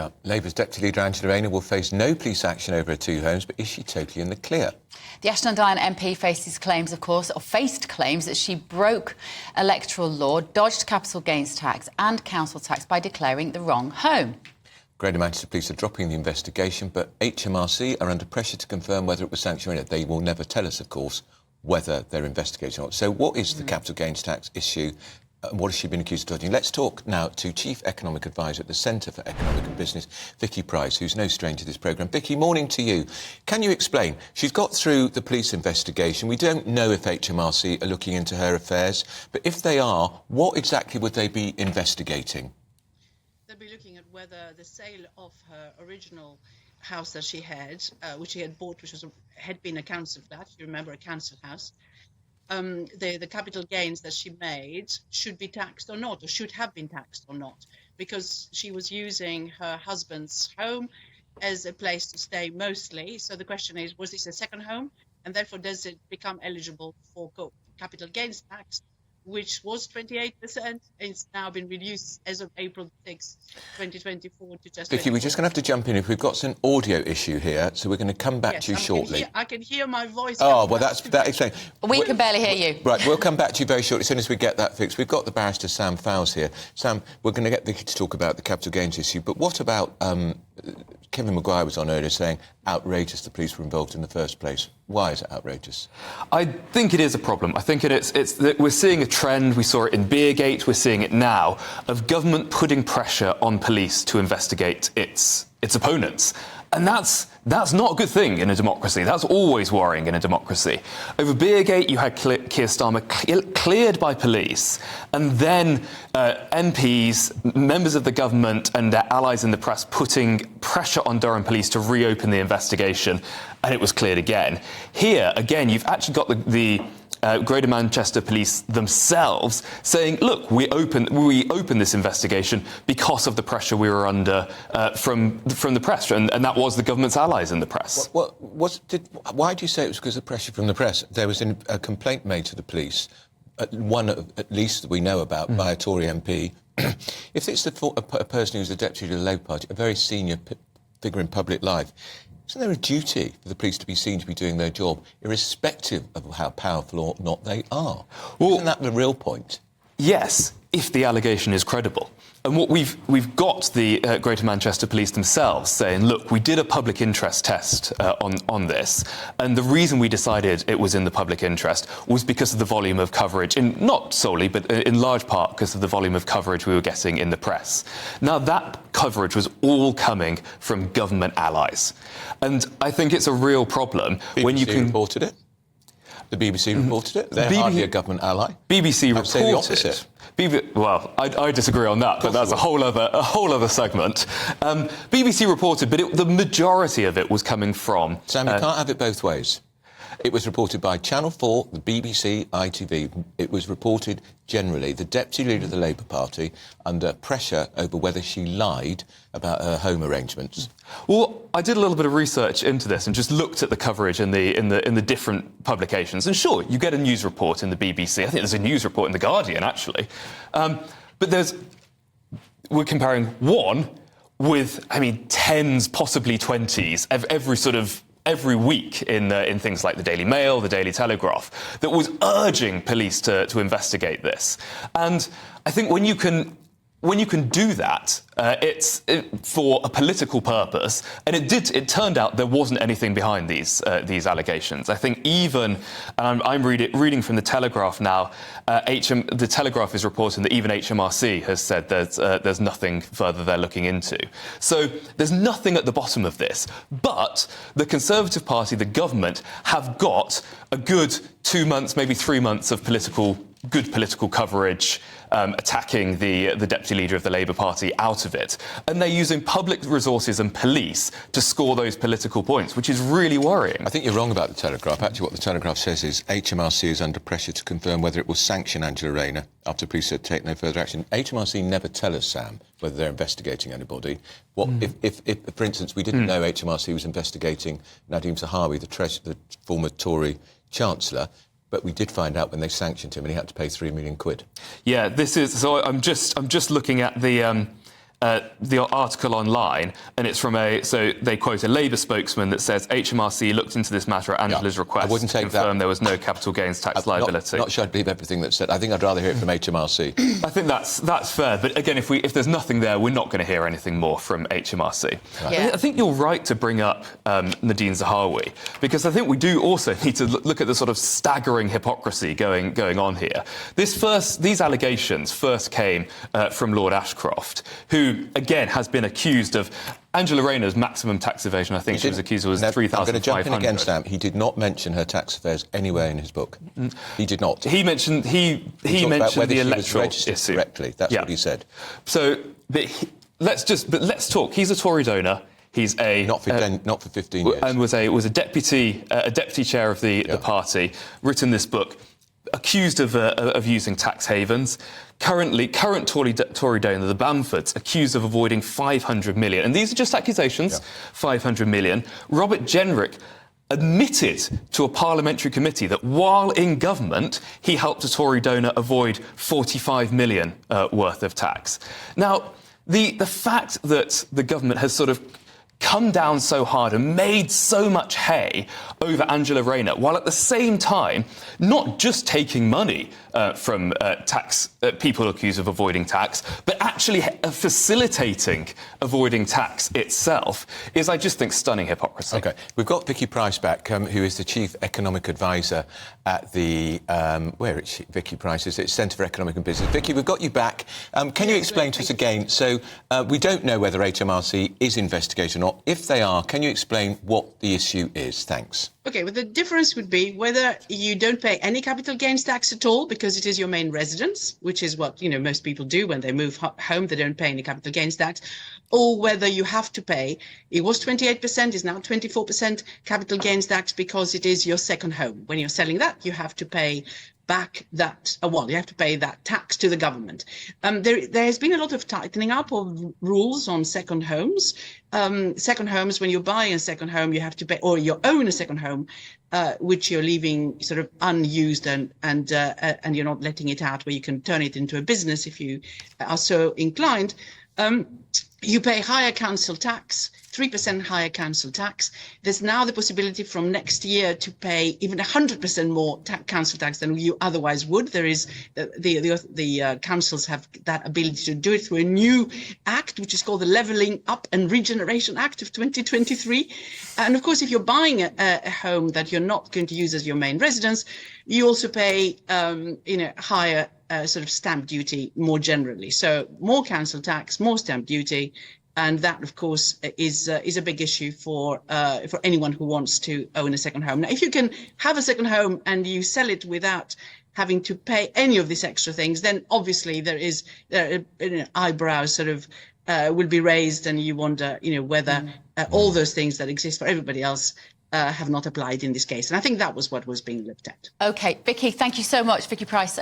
up. Labour's Deputy Leader Angela Rayner will face no police action over her two homes, but is she totally in the clear? The Ashton-on-Dyne MP faced claims that she broke electoral law, dodged capital gains tax and council tax by declaring the wrong home. Greater Manchester Police are dropping the investigation, but HMRC are under pressure to confirm whether it was sanctioned or not. They will never tell us, of course, whether they're investigating or not. So what is the capital gains tax issue? What has she been accused of dodging? Let's talk now to Chief Economic Advisor at the Centre for Economic and Business, Vicky Pryce, who's no stranger to this programme. Vicky, morning to you. Can you explain? She's got through the police investigation. We don't know if HMRC are looking into her affairs, but if they are, what exactly would they be investigating? They'll be looking at whether the sale of her original house that she had, which she had bought, which had been a council flat, you remember, a council house, the capital gains that she made should be taxed or not, or should have been taxed or not, because she was using her husband's home as a place to stay mostly. So the question is, was this a second home? And therefore, does it become eligible for capital gains tax, which was 28%, and it's now been reduced as of April 6, 2024 to just... Vicky, we're just going to have to jump in. If we've got an audio issue here, so we're going to come back to you shortly. I can hear my voice. Oh, well, that explains. We can barely hear you. Right, we'll come back to you very shortly as soon as we get that fixed. We've got the barrister Sam Fowles here. Sam, we're going to get Vicky to talk about the capital gains issue, but what about... Kevin Maguire was on earlier saying outrageous the police were involved in the first place. Why is it outrageous? I think it is a problem. I think it's that we're seeing a trend. We saw it in Beergate. We're seeing it now of government putting pressure on police to investigate its opponents. And that's not a good thing in a democracy. That's always worrying in a democracy. Over Beergate, you had Keir Starmer cleared by police, and then MPs, members of the government and their allies in the press putting pressure on Durham police to reopen the investigation, and it was cleared again. Here, again, you've actually got the Greater Manchester Police themselves saying, look, we opened this investigation because of the pressure we were under from the press, and that was the government's allies in the press. Why do you say it was because of pressure from the press? There was a complaint made to the police, one at least that we know about, by a Tory MP. If it's a person who's the deputy of the Labour Party, a very senior figure in public life, isn't there a duty for the police to be seen to be doing their job, irrespective of how powerful or not they are? Well, isn't that the real point? Yes, if the allegation is credible. And what we've got the Greater Manchester Police themselves saying, look, we did a public interest test on this, and the reason we decided it was in the public interest was because of the volume of coverage, not solely, but in large part because of the volume of coverage we were getting in the press. Now, that coverage was all coming from government allies. And I think it's a real problem when you can... reported it. The BBC reported it. They're hardly a government ally. BBC reported. I'd say the opposite. Well, I disagree on that, but that's a whole other segment. BBC reported, but the majority of it was coming from... Sam, you can't have it both ways. It was reported by Channel 4, the BBC, ITV. It was reported generally, the Deputy Leader of the Labour Party, under pressure over whether she lied about her home arrangements. Well, I did a little bit of research into this and just looked at the coverage in the different publications. And sure, you get a news report in the BBC. I think there's a news report in The Guardian, actually. But we're comparing one with, tens, possibly 20s, every week in things like the Daily Mail, the Daily Telegraph, that was urging police to investigate this. And I think when you can do that, it's for a political purpose, and it turned out there wasn't anything behind these allegations. I think even, and I'm reading from the Telegraph now, the Telegraph is reporting that even HMRC has said there's nothing further they're looking into. So there's nothing at the bottom of this, but the Conservative Party, the government, have got a good 2 months, maybe 3 months of good political coverage attacking the Deputy Leader of the Labour Party out of it. And they're using public resources and police to score those political points, which is really worrying. I think you're wrong about the Telegraph. Actually, what the Telegraph says is HMRC is under pressure to confirm whether it will sanction Angela Rayner after police said take no further action. HMRC never tell us, Sam, whether they're investigating anybody. If for instance, we didn't know HMRC was investigating Nadeem Zahawi, the former Tory Chancellor, but we did find out when they sanctioned him and he had to pay £3 million. Yeah, this is... So I'm just looking at the the article online, and it's from so they quote a Labour spokesman that says HMRC looked into this matter at Angela's request to confirm there was no capital gains tax liability. Not sure I'd believe everything that's said. I think I'd rather hear it from HMRC. I think that's fair, but again, if there's nothing there, we're not going to hear anything more from HMRC. Right. Yeah. I think you're right to bring up Nadine Zahawi, because I think we do also need to look at the sort of staggering hypocrisy going on here. These allegations first came from Lord Ashcroft, who again has been accused of Angela Rayner's maximum tax evasion. I think she was accused of was $3,500. I'm going to jump in against Sam. He did not mention her tax affairs anywhere in his book. He did not. He mentioned mentioned the electoral issue correctly. That's what he said. So, let's talk. He's a Tory donor. He's not for 15 years, and was a deputy chair of the party. Written this book, accused of using tax havens. Current Tory donor, the Bamfords, accused of avoiding 500 million. And these are just accusations, 500 million. Robert Jenrick admitted to a parliamentary committee that while in government, he helped a Tory donor avoid 45 million worth of tax. Now, the fact that the government has sort of come down so hard and made so much hay over Angela Rayner, while at the same time not just taking money from people accused of avoiding tax, but actually facilitating avoiding tax itself, is, I just think, stunning hypocrisy. OK. We've got Vicky Pryce back, who is the Chief Economic Advisor at the... where is she? Vicky Pryce is it? Centre for Economic and Business. Vicky, we've got you back. Can you explain to us again? So we don't know whether HMRC is investigating or not. If they are, can you explain what the issue is? Thanks. OK, well, the difference would be whether you don't pay any capital gains tax at all because it is your main residence, which is what, most people do when they move home. They don't pay any capital gains tax, or whether you have to pay. It was 28%, is now 24% capital gains tax because it is your second home. When you're selling that, you have to pay back that, you have to pay that tax to the government. There has been a lot of tightening up of rules on second homes. Second homes, when you're buying a second home, you have to pay, or you own a second home, which you're leaving sort of unused and you're not letting it out, where you can turn it into a business if you are so inclined. You pay higher council tax, 3% higher council tax. There's now the possibility from next year to pay even 100% more council tax than you otherwise would. There is the councils have that ability to do it through a new act, which is called the Levelling Up and Regeneration Act of 2023. And of course, if you're buying a home that you're not going to use as your main residence, you also pay higher sort of stamp duty more generally. So more council tax, more stamp duty. And that, of course, is a big issue for anyone who wants to own a second home. Now, if you can have a second home and you sell it without having to pay any of these extra things, then obviously there is eyebrows sort of will be raised, and you wonder, whether all those things that exist for everybody else have not applied in this case. And I think that was what was being looked at. OK, Vicky, thank you so much. Vicky Pryce.